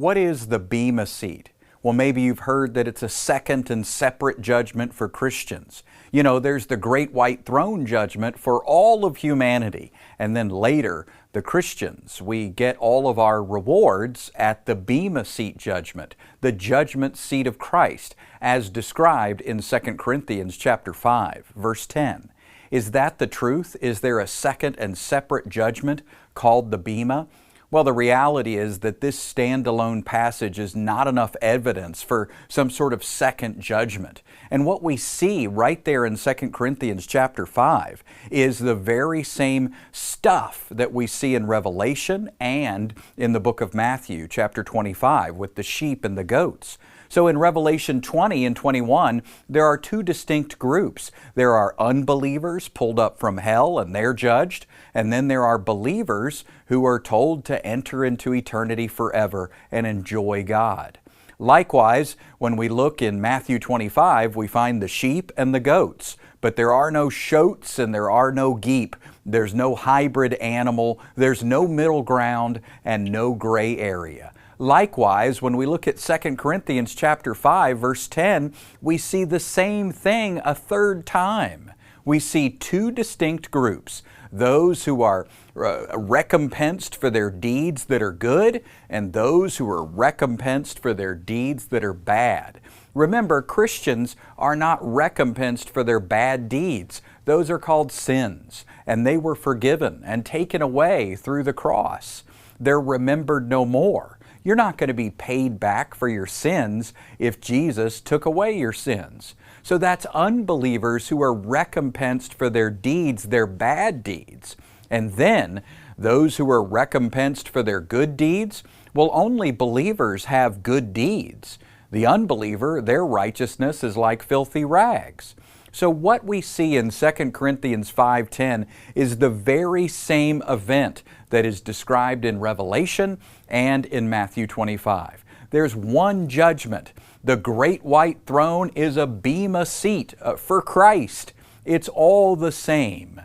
What is the Bema seat? Well, maybe you've heard that it's a second and separate judgment for Christians. You know, there's the great white throne judgment for all of humanity. And then later, the Christians, we get all of our rewards at the Bema seat judgment, the judgment seat of Christ, as described in 2 Corinthians chapter 5, verse 10. Is that the truth? Is there a second and separate judgment called the Bema? Well, the reality is that this standalone passage is not enough evidence for some sort of second judgment. And what we see right there in 2 Corinthians chapter 5 is the very same stuff that we see in Revelation and in the book of Matthew chapter 25 with the sheep and the goats. So in Revelation 20 and 21, there are two distinct groups. There are unbelievers pulled up from hell and they're judged, and then there are believers who are told to enter into eternity forever and enjoy God. Likewise, when we look in Matthew 25, we find the sheep and the goats, but there are no shoats and there are no geep. There's no hybrid animal, there's no middle ground, and no gray area. Likewise, when we look at 2 Corinthians chapter 5, verse 10, we see the same thing a third time. We see two distinct groups, those who are recompensed for their deeds that are good, and those who are recompensed for their deeds that are bad. Remember, Christians are not recompensed for their bad deeds. Those are called sins, and they were forgiven and taken away through the cross. They're remembered no more. You're not going to be paid back for your sins if Jesus took away your sins. So that's unbelievers who are recompensed for their deeds, their bad deeds. And then those who are recompensed for their good deeds, well, only believers have good deeds. The unbeliever, their righteousness is like filthy rags. So what we see in 2 Corinthians 5:10 is the very same event that is described in Revelation and in Matthew 25. There's one judgment. The great white throne is a Bema seat for Christ. It's all the same.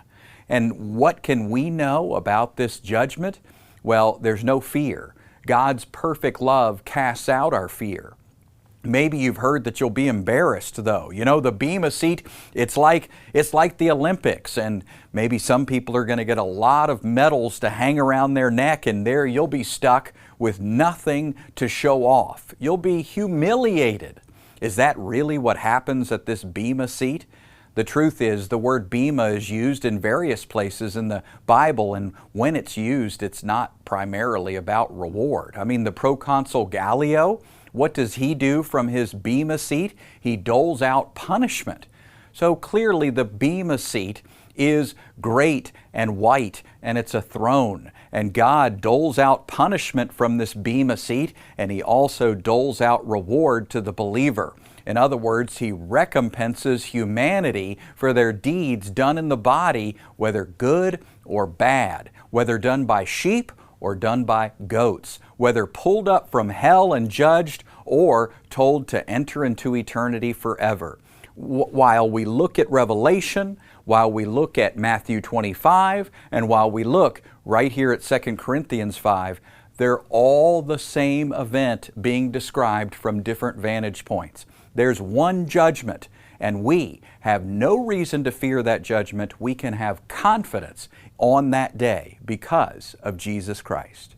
And what can we know about this judgment? Well, there's no fear. God's perfect love casts out our fear. Maybe you've heard that you'll be embarrassed though. You know, the Bema seat, it's like the Olympics, and maybe some people are going to get a lot of medals to hang around their neck, and there you'll be stuck with nothing to show off. You'll be humiliated. Is that really what happens at this Bema seat? The truth is, the word Bema is used in various places in the Bible, and when it's used, it's not primarily about reward. I mean, the proconsul Gallio, what does he do from his Bema seat? He doles out punishment. So clearly the Bema seat is great and white, and it's a throne. And God doles out punishment from this Bema seat, and He also doles out reward to the believer. In other words, He recompenses humanity for their deeds done in the body, whether good or bad, whether done by sheep or done by goats, whether pulled up from hell and judged or told to enter into eternity forever. While we look at Revelation, while we look at Matthew 25, and while we look right here at 2 Corinthians 5, they're all the same event being described from different vantage points. There's one judgment, and we have no reason to fear that judgment. We can have confidence on that day because of Jesus Christ.